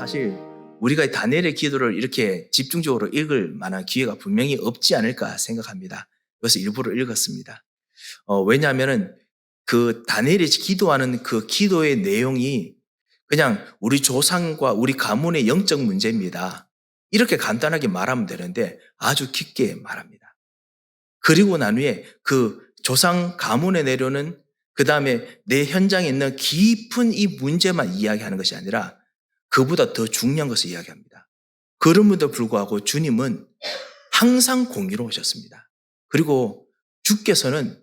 사실 우리가 다니엘의 기도를 이렇게 집중적으로 읽을 만한 기회가 분명히 없지 않을까 생각합니다. 그래서 일부러 읽었습니다. 왜냐하면은 그 다니엘이 기도하는 그 기도의 내용이 그냥 우리 조상과 우리 가문의 영적 문제입니다. 이렇게 간단하게 말하면 되는데 아주 깊게 말합니다. 그리고 난 후에 그 조상 가문에 내려오는 그 다음에 내 현장에 있는 깊은 이 문제만 이야기하는 것이 아니라 그보다 더 중요한 것을 이야기합니다. 그럼에도 불구하고 주님은 항상 공의로우셨습니다. 그리고 주께서는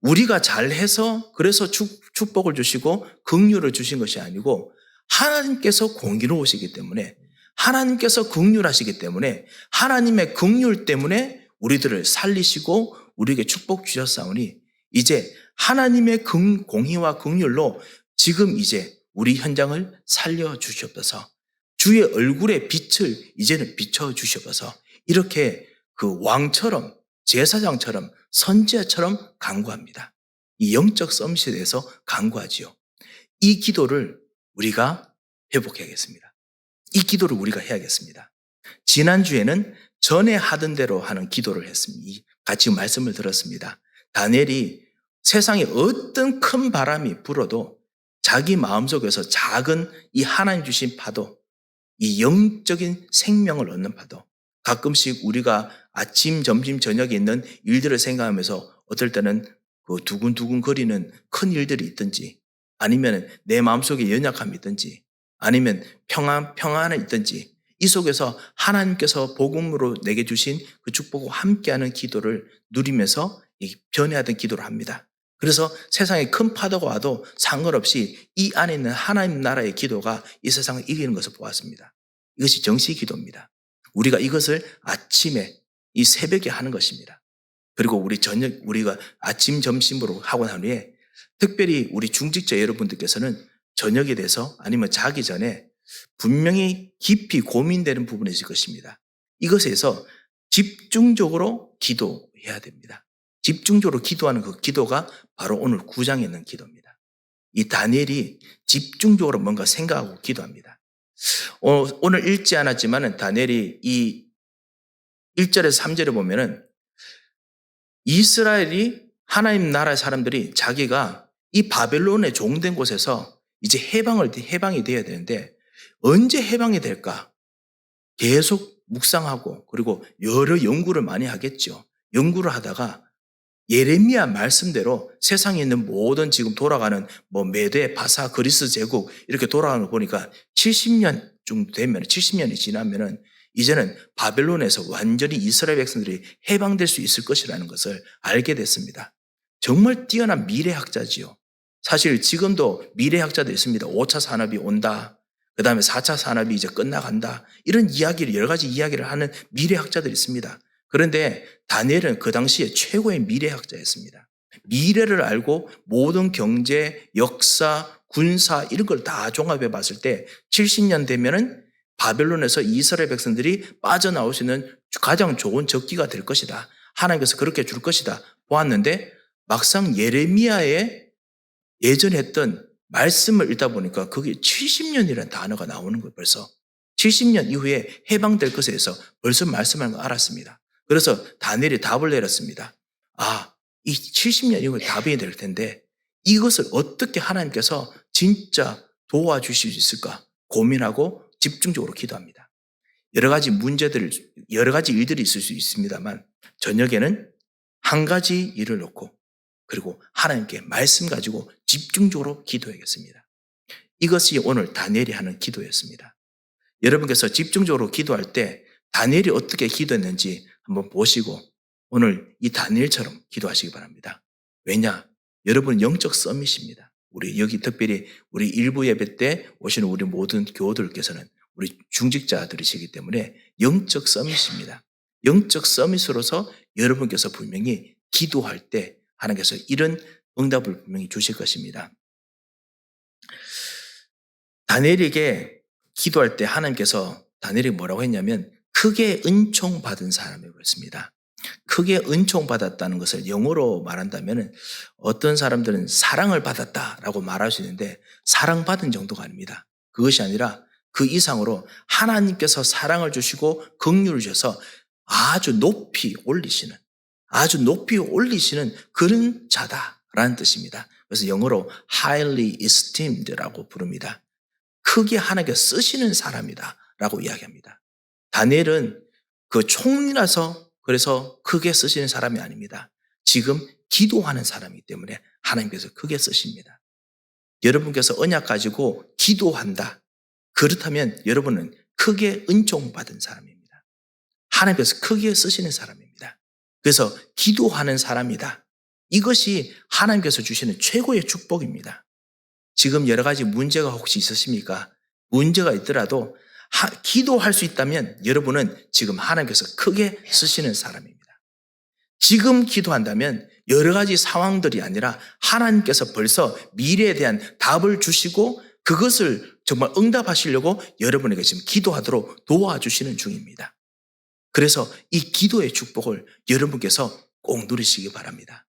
우리가 잘해서 그래서 축복을 주시고 긍휼을 주신 것이 아니고 하나님께서 공의로우시기 때문에 하나님께서 긍휼하시기 때문에 하나님의 긍휼 때문에 우리들을 살리시고 우리에게 축복 주셨사오니 이제 하나님의 공의와 긍휼로 지금 이제 우리 현장을 살려주시옵소서. 주의 얼굴의 빛을 이제는 비춰주시옵소서. 이렇게 그 왕처럼 제사장처럼 선지자처럼 간구합니다. 이 영적 서밋에 대해서 간구하지요. 이 기도를 우리가 회복해야겠습니다. 이 기도를 우리가 해야겠습니다. 지난주에는 전에 하던 대로 하는 기도를 했습니다. 같이 말씀을 들었습니다. 다니엘이 세상에 어떤 큰 바람이 불어도 자기 마음속에서 작은 이 하나님 주신 파도, 이 영적인 생명을 얻는 파도, 가끔씩 우리가 아침, 점심, 저녁에 있는 일들을 생각하면서 어떨 때는 그 두근두근 거리는 큰 일들이 있든지 아니면 내 마음속에 연약함이 있든지 아니면 평안에 있든지 이 속에서 하나님께서 복음으로 내게 주신 그 축복과 함께하는 기도를 누리면서 변해하던 기도를 합니다. 그래서 세상에 큰 파도가 와도 상관없이 이 안에 있는 하나님 나라의 기도가 이 세상을 이기는 것을 보았습니다. 이것이 정시 기도입니다. 우리가 이것을 아침에 이 새벽에 하는 것입니다. 그리고 우리가 아침 점심으로 하고 난 후에 특별히 우리 중직자 여러분들께서는 저녁에 대해서 아니면 자기 전에 분명히 깊이 고민되는 부분이 있을 것입니다. 이것에서 집중적으로 기도해야 됩니다. 집중적으로 기도하는 그 기도가 바로 오늘 9장에 있는 기도입니다. 이 다니엘이 집중적으로 뭔가 생각하고 기도합니다. 오늘 읽지 않았지만 다니엘이 이 1절에서 3절에 보면은 이스라엘이 하나님 나라의 사람들이 자기가 이 바벨론에 종된 곳에서 이제 해방이 되어야 되는데 언제 해방이 될까? 계속 묵상하고 그리고 여러 연구를 많이 하겠죠. 연구를 하다가 예레미야 말씀대로 세상에 있는 모든 지금 돌아가는 메대, 바사, 그리스 제국 이렇게 돌아가는 거 보니까 70년 정도 되면 70년이 지나면은 이제는 바벨론에서 완전히 이스라엘 백성들이 해방될 수 있을 것이라는 것을 알게 됐습니다. 정말 뛰어난 미래학자지요. 사실 지금도 미래학자도 있습니다. 5차 산업이 온다. 그 다음에 4차 산업이 이제 끝나간다. 이런 여러 가지 이야기를 하는 미래학자들이 있습니다. 그런데 다니엘은 그 당시에 최고의 미래학자였습니다. 미래를 알고 모든 경제, 역사, 군사 이런 걸 다 종합해 봤을 때 70년 되면은 바벨론에서 이스라엘 백성들이 빠져나올 수 있는 가장 좋은 적기가 될 것이다. 하나님께서 그렇게 줄 것이다. 보았는데 막상 예레미야의 예전에 했던 말씀을 읽다 보니까 거기에 70년이라는 단어가 나오는 거예요. 벌써 70년 이후에 해방될 것에 대해서 벌써 말씀하는 걸 알았습니다. 그래서 다니엘이 답을 내렸습니다. 이 70년 이후에 답이 될 텐데 이것을 어떻게 하나님께서 진짜 도와주실 수 있을까 고민하고 집중적으로 기도합니다. 여러 가지 일들이 있을 수 있습니다만 저녁에는 한 가지 일을 놓고 그리고 하나님께 말씀 가지고 집중적으로 기도하겠습니다. 이것이 오늘 다니엘이 하는 기도였습니다. 여러분께서 집중적으로 기도할 때 다니엘이 어떻게 기도했는지 한번 보시고 오늘 이 다니엘처럼 기도하시기 바랍니다. 왜냐? 여러분 영적 서밋입니다. 우리 여기 특별히 우리 일부 예배 때 오시는 우리 모든 교우들께서는 우리 중직자들이시기 때문에 영적 서밋입니다. 영적 서밋으로서 여러분께서 분명히 기도할 때 하나님께서 이런 응답을 분명히 주실 것입니다. 다니엘에게 기도할 때 하나님께서 다니엘이 뭐라고 했냐면 크게 은총받은 사람이라고 했습니다. 크게 은총받았다는 것을 영어로 말한다면 어떤 사람들은 사랑을 받았다라고 말할 수 있는데 사랑받은 정도가 아닙니다. 그것이 아니라 그 이상으로 하나님께서 사랑을 주시고 긍휼을 주셔서 아주 높이 올리시는 그런 자다라는 뜻입니다. 그래서 영어로 highly esteemed라고 부릅니다. 크게 하나님께 쓰시는 사람이다라고 이야기합니다. 다니엘은 그 총리라서 그래서 크게 쓰시는 사람이 아닙니다. 지금 기도하는 사람이기 때문에 하나님께서 크게 쓰십니다. 여러분께서 언약 가지고 기도한다. 그렇다면 여러분은 크게 은총받은 사람입니다. 하나님께서 크게 쓰시는 사람입니다. 그래서 기도하는 사람이다. 이것이 하나님께서 주시는 최고의 축복입니다. 지금 여러 가지 문제가 혹시 있으십니까? 문제가 있더라도 기도할 수 있다면 여러분은 지금 하나님께서 크게 쓰시는 사람입니다. 지금 기도한다면 여러 가지 상황들이 아니라 하나님께서 벌써 미래에 대한 답을 주시고 그것을 정말 응답하시려고 여러분에게 지금 기도하도록 도와주시는 중입니다. 그래서 이 기도의 축복을 여러분께서 꼭 누리시기 바랍니다.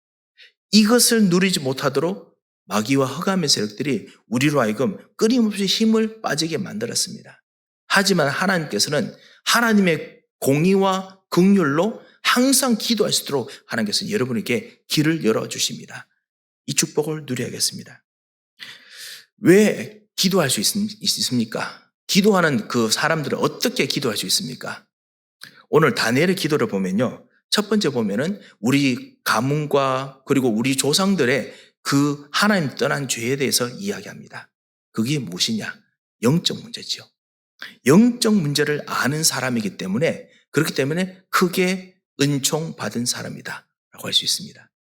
이것을 누리지 못하도록 마귀와 흑암의 세력들이 우리로 하여금 끊임없이 힘을 빠지게 만들었습니다. 하지만 하나님께서는 하나님의 공의와 긍휼로 항상 기도할 수 있도록 하나님께서 여러분에게 길을 열어주십니다. 이 축복을 누려야겠습니다. 왜 기도할 수 있습니까? 기도하는 그 사람들은 어떻게 기도할 수 있습니까? 오늘 다니엘의 기도를 보면요. 첫 번째 보면은 우리 가문과 그리고 우리 조상들의 그 하나님 떠난 죄에 대해서 이야기합니다. 그게 무엇이냐? 영적 문제죠. 영적 문제를 아는 사람이기 때문에 그렇기 때문에 크게 은총 받은 사람이다 라고 할 수 있습니다.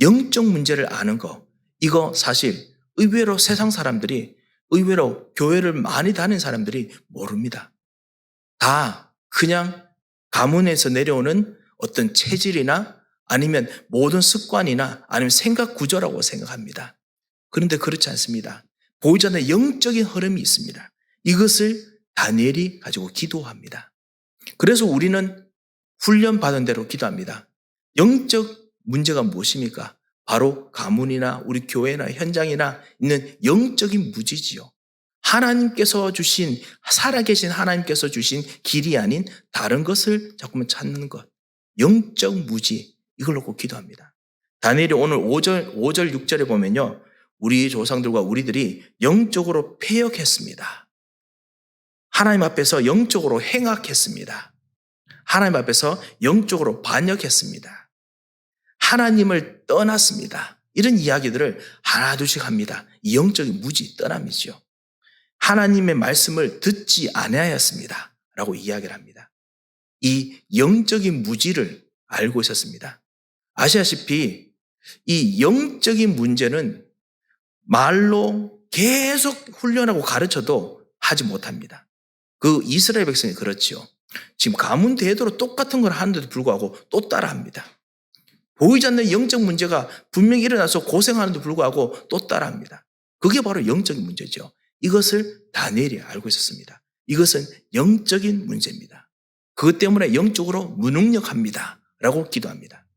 영적 문제를 아는 거, 이거 사실 의외로 세상 사람들이 의외로 교회를 많이 다니는 사람들이 모릅니다. 다 그냥 가문에서 내려오는 어떤 체질이나 아니면 모든 습관이나 아니면 생각 구조라고 생각합니다. 그런데 그렇지 않습니다. 보이지 않는 영적인 흐름이 있습니다. 이것을 다니엘이 가지고 기도합니다. 그래서 우리는 훈련받은 대로 기도합니다. 영적 문제가 무엇입니까? 바로 가문이나 우리 교회나 현장이나 있는 영적인 무지지요. 하나님께서 주신, 살아계신 하나님께서 주신 길이 아닌 다른 것을 자꾸만 찾는 것. 영적 무지, 이걸 놓고 기도합니다. 다니엘이 오늘 5절, 6절에 보면요. 우리 조상들과 우리들이 영적으로 패역했습니다. 하나님 앞에서 영적으로 행악했습니다. 하나님 앞에서 영적으로 반역했습니다. 하나님을 떠났습니다. 이런 이야기들을 하나둘씩 합니다. 이 영적인 무지, 떠남이죠. 하나님의 말씀을 듣지 아니하였습니다. 라고 이야기를 합니다. 이 영적인 무지를 알고 있었습니다. 아시다시피 이 영적인 문제는 말로 계속 훈련하고 가르쳐도 하지 못합니다. 그 이스라엘 백성이 그렇지요. 지금 가문 대대로 똑같은 걸 하는데도 불구하고 또 따라합니다. 보이지 않는 영적 문제가 분명히 일어나서 고생하는데도 불구하고 또 따라합니다. 그게 바로 영적인 문제죠. 이것을 다니엘이 알고 있었습니다. 이것은 영적인 문제입니다. 그것 때문에 영적으로 무능력합니다. 라고 기도합니다.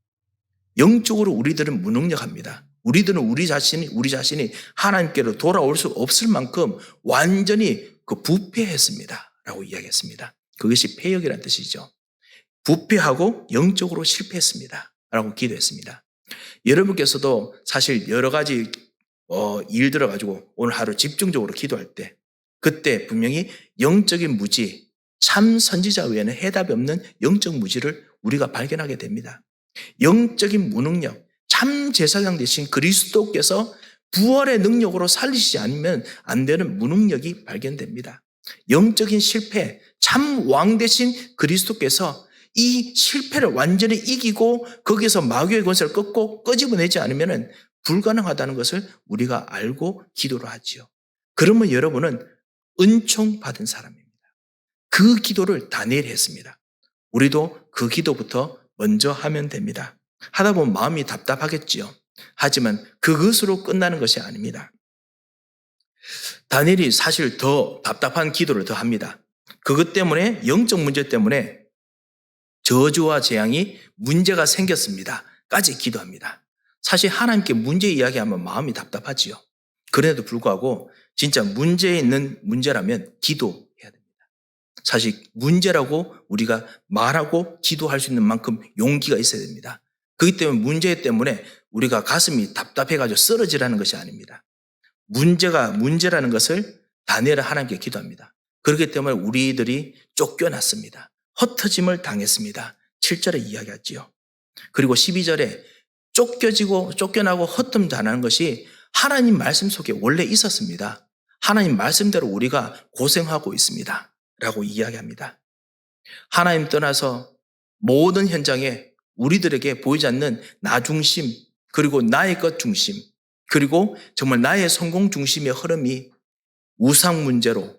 영적으로 우리들은 무능력합니다. 우리들은 우리 자신이 하나님께로 돌아올 수 없을 만큼 완전히 그 부패했습니다. 라고 이야기했습니다. 그것이 패역이라는 뜻이죠. 부패하고 영적으로 실패했습니다. 라고 기도했습니다. 여러분께서도 사실 여러 가지 일들을 가지고 오늘 하루 집중적으로 기도할 때 그때 분명히 영적인 무지, 참 선지자 외에는 해답이 없는 영적 무지를 우리가 발견하게 됩니다. 영적인 무능력, 참 제사장 되신 그리스도께서 부활의 능력으로 살리시지 않으면 안 되는 무능력이 발견됩니다. 영적인 실패, 참 왕 되신 그리스도께서 이 실패를 완전히 이기고 거기에서 마귀의 권세를 끄집어내지 않으면 불가능하다는 것을 우리가 알고 기도를 하지요. 그러면 여러분은 은총 받은 사람입니다. 그 기도를 다니엘이 했습니다. 우리도 그 기도부터 먼저 하면 됩니다. 하다 보면 마음이 답답하겠지요. 하지만 그것으로 끝나는 것이 아닙니다. 다니엘이 사실 더 답답한 기도를 더 합니다. 그것 때문에 영적 문제 때문에 저주와 재앙이 문제가 생겼습니다. 까지 기도합니다. 사실 하나님께 문제 이야기하면 마음이 답답하지요. 그래도 불구하고 진짜 문제 있는 문제라면 기도해야 사실 문제라고 우리가 말하고 기도할 수 있는 만큼 용기가 있어야 됩니다. 그렇기 때문에 문제 때문에 우리가 가슴이 답답해가지고 쓰러지라는 것이 아닙니다. 문제라는 것을 다니엘은 하나님께 기도합니다. 그렇기 때문에 우리들이 쫓겨났습니다. 흩어짐을 당했습니다. 7절에 이야기하지요. 그리고 12절에 쫓겨나고 흩어짐 당하는 것이 하나님 말씀 속에 원래 있었습니다. 하나님 말씀대로 우리가 고생하고 있습니다. 라고 이야기합니다. 하나님 떠나서 모든 현장에 우리들에게 보이지 않는 나 중심, 그리고 나의 것 중심, 그리고 정말 나의 성공 중심의 흐름이 우상 문제로,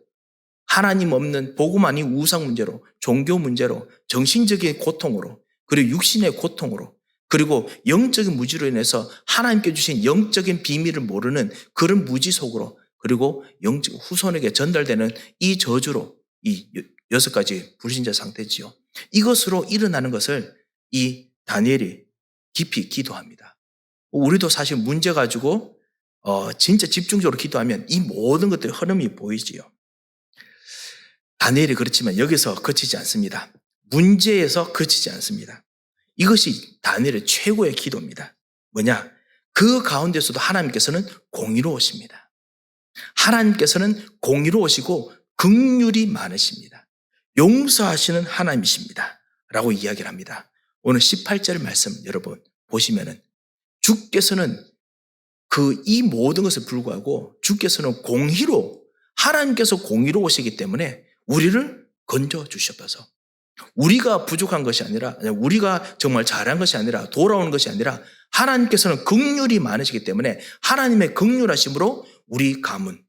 하나님 없는 복음 아닌 우상 문제로, 종교 문제로, 정신적인 고통으로, 그리고 육신의 고통으로, 그리고 영적인 무지로 인해서 하나님께 주신 영적인 비밀을 모르는 그런 무지 속으로, 그리고 영적 후손에게 전달되는 이 저주로 이 6가지 불신자 상태지요. 이것으로 일어나는 것을 이 다니엘이 깊이 기도합니다. 우리도 사실 문제 가지고 진짜 집중적으로 기도하면 이 모든 것들의 흐름이 보이지요. 다니엘이 그렇지만 여기서 그치지 않습니다. 문제에서 그치지 않습니다. 이것이 다니엘의 최고의 기도입니다. 뭐냐? 그 가운데서도 하나님께서는 공의로우십니다. 하나님께서는 공의로우시고 긍휼이 많으십니다. 용서하시는 하나님이십니다. 라고 이야기를 합니다. 오늘 18절 말씀 여러분 보시면은 주께서는 이 모든 것을 불구하고 주께서는 하나님께서 공의로우시기 때문에 우리를 건져주셔서 우리가 부족한 것이 아니라, 우리가 정말 잘한 것이 아니라, 돌아오는 것이 아니라 하나님께서는 긍휼이 많으시기 때문에 하나님의 긍휼하심으로 우리 가문,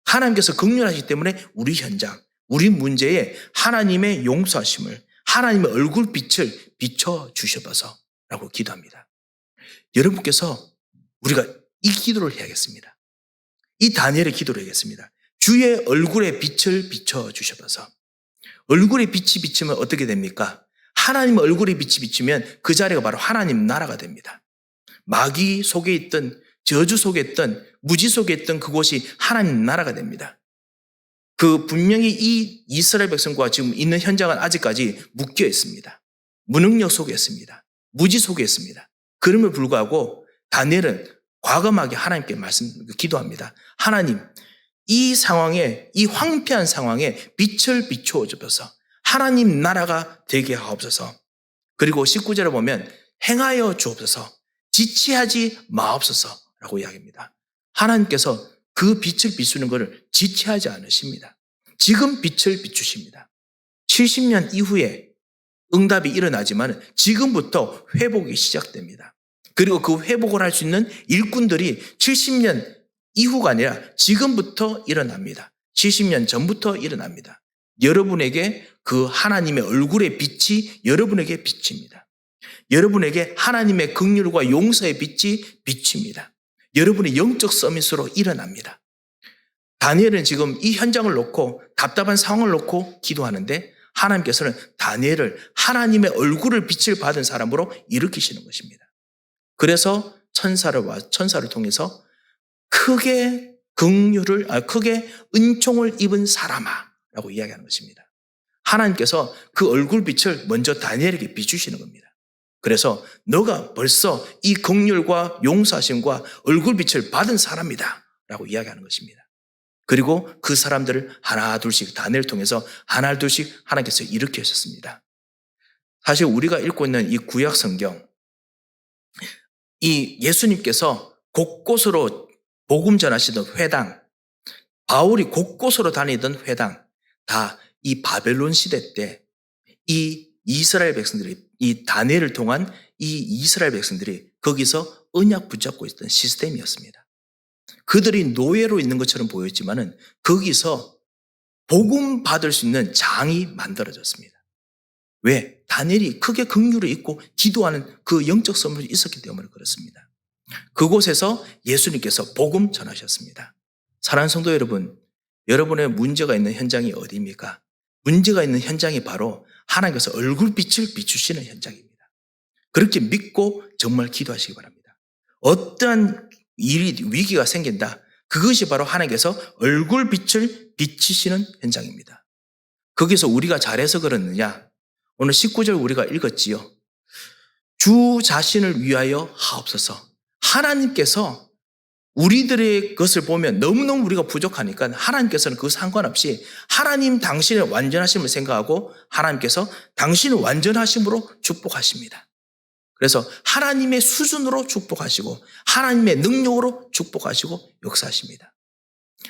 하나님께서 긍휼하시기 때문에 우리 현장, 우리 문제에 하나님의 용서하심을, 하나님의 얼굴빛을 비춰주셔서 라고 기도합니다. 여러분께서 우리가 이 기도를 해야겠습니다. 이 다니엘의 기도를 해야겠습니다. 주의 얼굴의 빛을 비춰주셔서. 얼굴의 빛이 비치면 어떻게 됩니까? 하나님의 얼굴의 빛이 비치면 그 자리가 바로 하나님 나라가 됩니다. 마귀 속에 있던, 저주 속에 있던, 무지 속에 있던 그곳이 하나님 나라가 됩니다. 분명히 이 이스라엘 백성과 지금 있는 현장은 아직까지 묶여 있습니다. 무능력 속에 있습니다. 무지 속에 있습니다. 그럼에도 불구하고 다니엘은 과감하게 하나님께 기도합니다. 하나님, 이 상황에, 이 황폐한 상황에 빛을 비추어 주셔서 하나님 나라가 되게 하옵소서. 그리고 19절에 보면 행하여 주옵소서, 지체하지 마옵소서라고 이야기합니다. 하나님께서 그 빛을 비추는 것을 지체하지 않으십니다. 지금 빛을 비추십니다. 70년 이후에 응답이 일어나지만 지금부터 회복이 시작됩니다. 그리고 그 회복을 할 수 있는 일꾼들이 70년 이후가 아니라 지금부터 일어납니다. 70년 전부터 일어납니다. 여러분에게 그 하나님의 얼굴의 빛이 여러분에게 비칩니다. 여러분에게 하나님의 긍휼과 용서의 빛이 비칩니다. 여러분의 영적 서밋으로 일어납니다. 다니엘은 지금 이 현장을 놓고 답답한 상황을 놓고 기도하는데 하나님께서는 다니엘을 하나님의 얼굴을 빛을 받은 사람으로 일으키시는 것입니다. 그래서 천사를 통해서 크게 크게 은총을 입은 사람아라고 이야기하는 것입니다. 하나님께서 그 얼굴빛을 먼저 다니엘에게 비추시는 겁니다. 그래서 너가 벌써 이 긍휼과 용서하심과 얼굴빛을 받은 사람이다 라고 이야기하는 것입니다. 그리고 그 사람들을 하나 둘씩 다니엘을 통해서 하나 둘씩 하나님께서 일으키셨습니다. 사실 우리가 읽고 있는 이 구약 성경, 이 예수님께서 곳곳으로 복음 전하시던 회당, 바울이 곳곳으로 다니던 회당, 다 이 바벨론 시대 때 이 이스라엘 백성들이, 이 다니엘을 통한 이 이스라엘 백성들이 거기서 언약 붙잡고 있던 시스템이었습니다. 그들이 노예로 있는 것처럼 보였지만은 거기서 복음 받을 수 있는 장이 만들어졌습니다. 왜? 다니엘이 크게 긍휼을 입고 기도하는 그 영적 선물이 있었기 때문에 그렇습니다. 그곳에서 예수님께서 복음 전하셨습니다. 사랑하는 성도 여러분, 여러분의 문제가 있는 현장이 어디입니까? 문제가 있는 현장이 바로 하나님께서 얼굴빛을 비추시는 현장입니다. 그렇게 믿고 정말 기도하시기 바랍니다. 어떠한 위기가 생긴다. 그것이 바로 하나님께서 얼굴빛을 비치시는 현장입니다. 거기서 우리가 잘해서 그렇느냐? 오늘 19절 우리가 읽었지요. 주 자신을 위하여 하옵소서. 하나님께서 우리들의 것을 보면 너무너무 우리가 부족하니까 하나님께서는 그 상관없이 하나님 당신의 완전하심을 생각하고 하나님께서 당신의 완전하심으로 축복하십니다. 그래서 하나님의 수준으로 축복하시고 하나님의 능력으로 축복하시고 역사하십니다.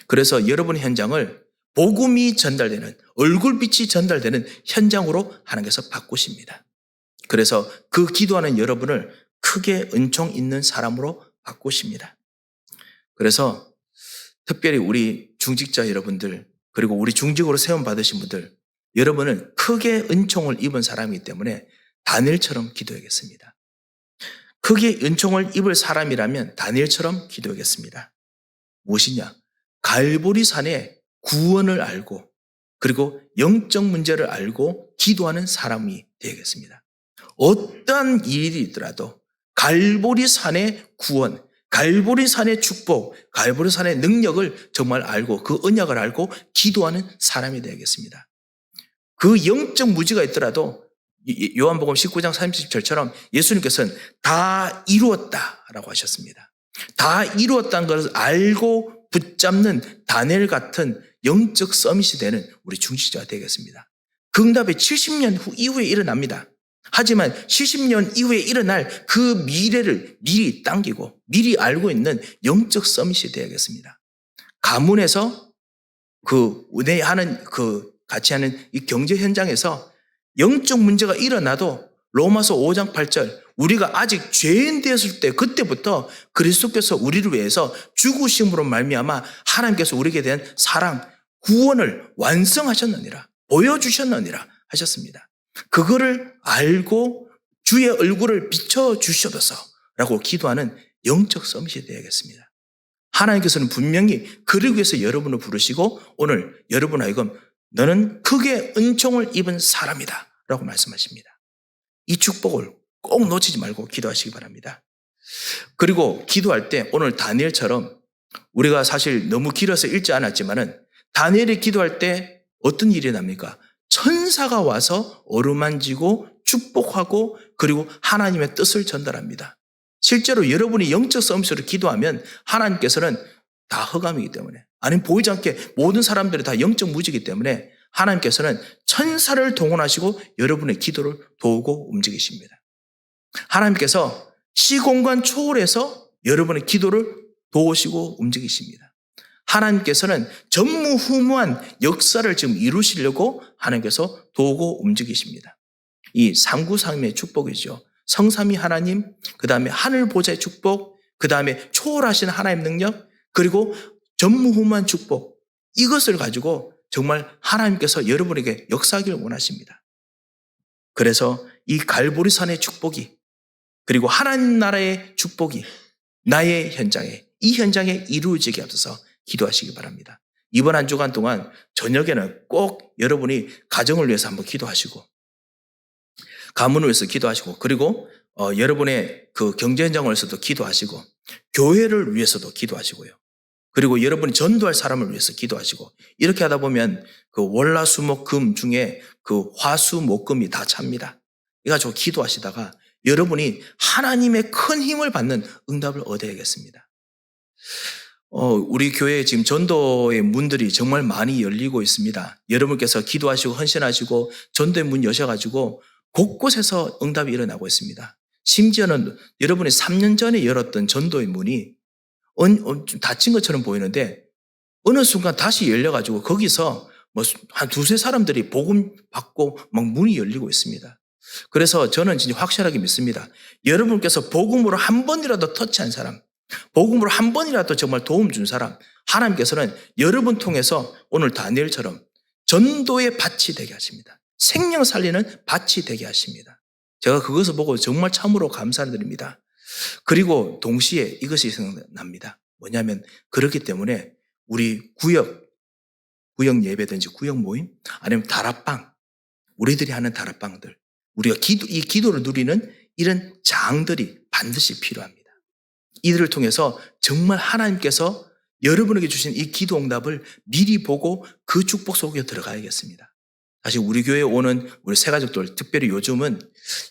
그래서 여러분의 현장을 복음이 전달되는, 얼굴빛이 전달되는 현장으로 하나님께서 바꾸십니다. 그래서 그 기도하는 여러분을 크게 은총 있는 사람으로 바꾸십니다. 그래서 특별히 우리 중직자 여러분들, 그리고 우리 중직으로 세움 받으신 분들, 여러분은 크게 은총을 입은 사람이기 때문에 다니엘처럼 기도하겠습니다. 크게 은총을 입을 사람이라면 다니엘처럼 기도하겠습니다. 무엇이냐? 갈보리산의 구원을 알고 그리고 영적 문제를 알고 기도하는 사람이 되겠습니다. 어떠한 일이 있더라도 갈보리산의 구원, 갈보리산의 축복, 갈보리산의 능력을 정말 알고 그 언약을 알고 기도하는 사람이 되겠습니다. 그 영적 무지가 있더라도 요한복음 19장 30절처럼 예수님께서는 다 이루었다라고 하셨습니다. 다 이루었다는 것을 알고 붙잡는 다니엘 같은 영적 서밋이 되는 우리 중직자가 되겠습니다. 그 응답이 70년 이후에 일어납니다. 하지만 70년 이후에 일어날 그 미래를 미리 당기고 미리 알고 있는 영적 서밋이 되어야겠습니다. 가문에서 같이 하는 이 경제 현장에서 영적 문제가 일어나도 로마서 5장 8절 우리가 아직 죄인 되었을 때 그때부터 그리스도께서 우리를 위해서 죽으심으로 말미암아 하나님께서 우리에게 대한 사랑, 구원을 완성하셨느니라, 보여주셨느니라 하셨습니다. 그거를 알고 주의 얼굴을 비춰주셔서 라고 기도하는 영적 서밋이 되어야겠습니다. 하나님께서는 분명히 그러기 위해서 여러분을 부르시고 오늘 여러분 하여금 너는 크게 은총을 입은 사람이다 라고 말씀하십니다. 이 축복을 꼭 놓치지 말고 기도하시기 바랍니다. 그리고 기도할 때 오늘 다니엘처럼 우리가 사실 너무 길어서 읽지 않았지만은 다니엘이 기도할 때 어떤 일이 납니까? 천사가 와서 어루만지고 축복하고 그리고 하나님의 뜻을 전달합니다. 실제로 여러분이 영적 서밋으로 기도하면 하나님께서는 다 흑암이기 때문에, 아니면 보이지 않게 모든 사람들이 다 영적 무지이기 때문에 하나님께서는 천사를 동원하시고 여러분의 기도를 도우고 움직이십니다. 하나님께서 시공간 초월해서 여러분의 기도를 도우시고 움직이십니다. 하나님께서는 전무후무한 역사를 지금 이루시려고 하나님께서 도우고 움직이십니다. 이 삼구삼위의 축복이죠. 성삼위 하나님, 그 다음에 하늘 보좌의 축복, 그 다음에 초월하신 하나님의 능력, 그리고 전무후무한 축복, 이것을 가지고 정말 하나님께서 여러분에게 역사하기를 원하십니다. 그래서 이 갈보리산의 축복이, 그리고 하나님 나라의 축복이 나의 현장에, 이 현장에 이루어지게 하셔서 기도하시기 바랍니다. 이번 한 주간 동안 저녁에는 꼭 여러분이 가정을 위해서 한번 기도하시고, 가문을 위해서 기도하시고, 그리고 여러분의 그 경제 현장을 위해서도 기도하시고, 교회를 위해서도 기도하시고요. 그리고 여러분이 전도할 사람을 위해서 기도하시고, 이렇게 하다 보면 그 월화수목금 중에 그 화수목금이 다 찹니다. 이 가지고 기도하시다가 여러분이 하나님의 큰 힘을 받는 응답을 얻어야겠습니다. 우리 교회에 지금 전도의 문들이 정말 많이 열리고 있습니다. 여러분께서 기도하시고 헌신하시고 전도의 문 여셔가지고 곳곳에서 응답이 일어나고 있습니다. 심지어는 여러분이 3년 전에 열었던 전도의 문이 좀 닫힌 것처럼 보이는데 어느 순간 다시 열려가지고 거기서 뭐 한 두세 사람들이 복음 받고 막 문이 열리고 있습니다. 그래서 저는 진짜 확실하게 믿습니다. 여러분께서 복음으로 한 번이라도 터치한 사람, 복음으로 한 번이라도 정말 도움 준 사람, 하나님께서는 여러분 통해서 오늘 다니엘처럼 전도의 밭이 되게 하십니다. 생명 살리는 밭이 되게 하십니다. 제가 그것을 보고 정말 참으로 감사드립니다. 그리고 동시에 이것이 생각납니다. 뭐냐면 그렇기 때문에 우리 구역 예배든지 구역 모임 아니면 다락방, 우리들이 하는 다락방들, 우리가 이 기도를 누리는 이런 장들이 반드시 필요합니다. 이들을 통해서 정말 하나님께서 여러분에게 주신 이 기도 응답을 미리 보고 그 축복 속에 들어가야겠습니다. 사실 우리 교회에 오는 우리 새가족들, 특별히 요즘은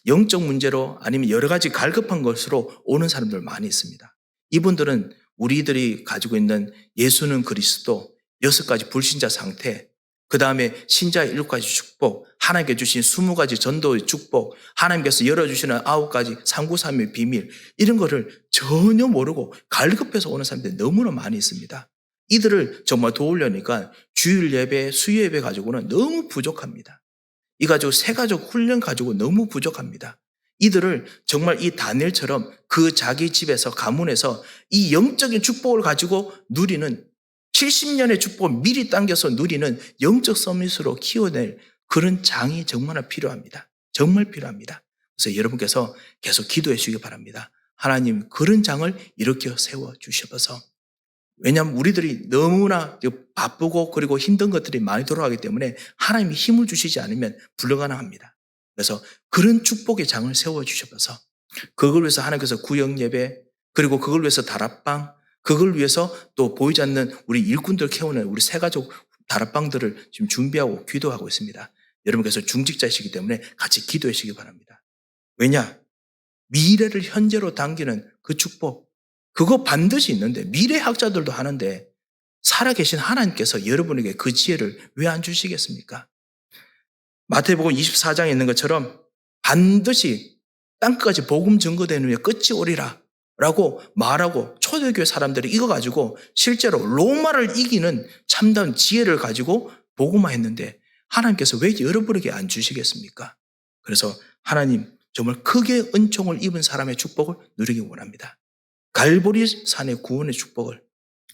영적 문제로 아니면 여러 가지 갈급한 것으로 오는 사람들 많이 있습니다. 이분들은 우리들이 가지고 있는 예수는 그리스도 6가지 불신자 상태, 그 다음에 신자의 7가지 축복, 하나님께 주신 20가지 전도의 축복, 하나님께서 열어주시는 9가지 상구삼의 비밀, 이런 거를 전혀 모르고 갈급해서 오는 사람들이 너무나 많이 있습니다. 이들을 정말 도우려니까 주일 예배, 수요 예배 가지고는 너무 부족합니다. 이 가지고 새가족 훈련 가지고 너무 부족합니다. 이들을 정말 이 다니엘처럼 그 자기 집에서 가문에서 이 영적인 축복을 가지고 누리는 70년의 축복을 미리 당겨서 누리는 영적 서밋으로 키워낼 그런 장이 정말 필요합니다. 정말 필요합니다. 그래서 여러분께서 계속 기도해 주시기 바랍니다. 하나님 그런 장을 이렇게 세워 주셔서, 왜냐하면 우리들이 너무나 바쁘고 그리고 힘든 것들이 많이 돌아가기 때문에 하나님이 힘을 주시지 않으면 불가능합니다. 그래서 그런 축복의 장을 세워주셔서 그걸 위해서 하나님께서 구역예배, 그리고 그걸 위해서 다락방, 그걸 위해서 또 보이지 않는 우리 일꾼들 키우는 우리 새가족 다락방들을 지금 준비하고 기도하고 있습니다. 여러분께서 중직자이시기 때문에 같이 기도해 주시기 바랍니다. 왜냐? 미래를 현재로 당기는 그 축복, 그거 반드시 있는데, 미래학자들도 하는데 살아계신 하나님께서 여러분에게 그 지혜를 왜 안 주시겠습니까? 마태복음 24장에 있는 것처럼 반드시 땅끝까지 복음 증거되는 후에 끝이 오리라 라고 말하고 초대교회 사람들이 이거 가지고 실제로 로마를 이기는 참다운 지혜를 가지고 복음화했는데 하나님께서 왜 여러분에게 안 주시겠습니까? 그래서 하나님 정말 크게 은총을 입은 사람의 축복을 누리기 원합니다. 갈보리 산의 구원의 축복을,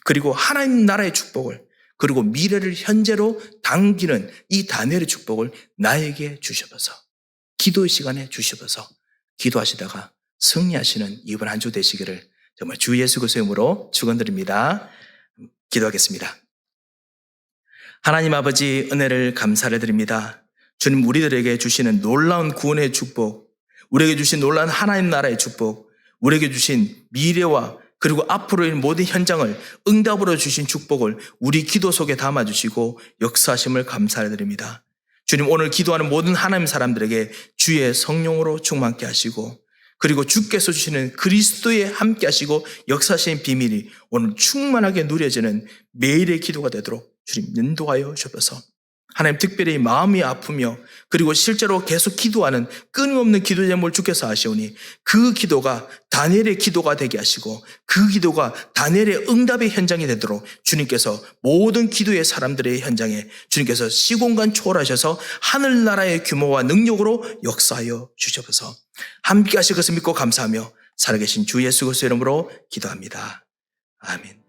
그리고 하나님 나라의 축복을, 그리고 미래를 현재로 당기는 이 다니엘의 축복을 나에게 주셔서, 기도의 시간에 주셔서 기도하시다가 승리하시는 이번 한 주 되시기를 정말 주 예수 그리스도의 이름으로 축원드립니다. 기도하겠습니다. 하나님 아버지, 은혜를 감사를 드립니다. 주님, 우리들에게 주시는 놀라운 구원의 축복, 우리에게 주신 놀라운 하나님 나라의 축복, 우리에게 주신 미래와 그리고 앞으로 있는 모든 현장을 응답으로 주신 축복을 우리 기도 속에 담아주시고 역사하심을 감사드립니다. 주님, 오늘 기도하는 모든 하나님 사람들에게 주의 성령으로 충만케 하시고, 그리고 주께서 주시는 그리스도에 함께 하시고 역사하시는 비밀이 오늘 충만하게 누려지는 매일의 기도가 되도록 주님 인도하여 주셔서, 하나님 특별히 마음이 아프며 그리고 실제로 계속 기도하는 끊임없는 기도 제목을 주께서 아시오니 그 기도가 다니엘의 기도가 되게 하시고 그 기도가 다니엘의 응답의 현장이 되도록 주님께서 모든 기도의 사람들의 현장에 주님께서 시공간 초월하셔서 하늘나라의 규모와 능력으로 역사하여 주셔서 함께 하실 것을 믿고 감사하며 살아계신 주 예수 그리스도의 이름으로 기도합니다. 아멘.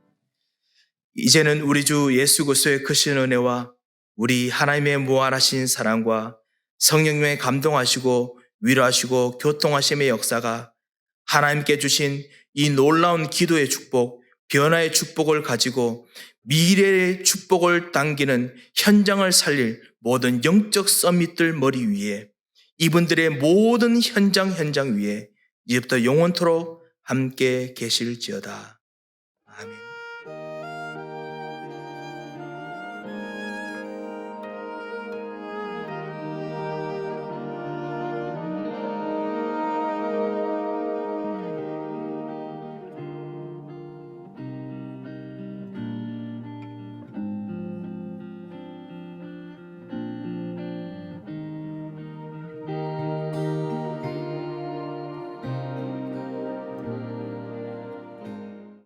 이제는 우리 주 예수 그리스도의 크신 은혜와 우리 하나님의 무한하신 사랑과 성령님의 감동하시고 위로하시고 교통하심의 역사가 하나님께 주신 이 놀라운 기도의 축복, 변화의 축복을 가지고 미래의 축복을 당기는 현장을 살릴 모든 영적 서밋들 머리 위에, 이분들의 모든 현장 위에 이제부터 영원토록 함께 계실지어다.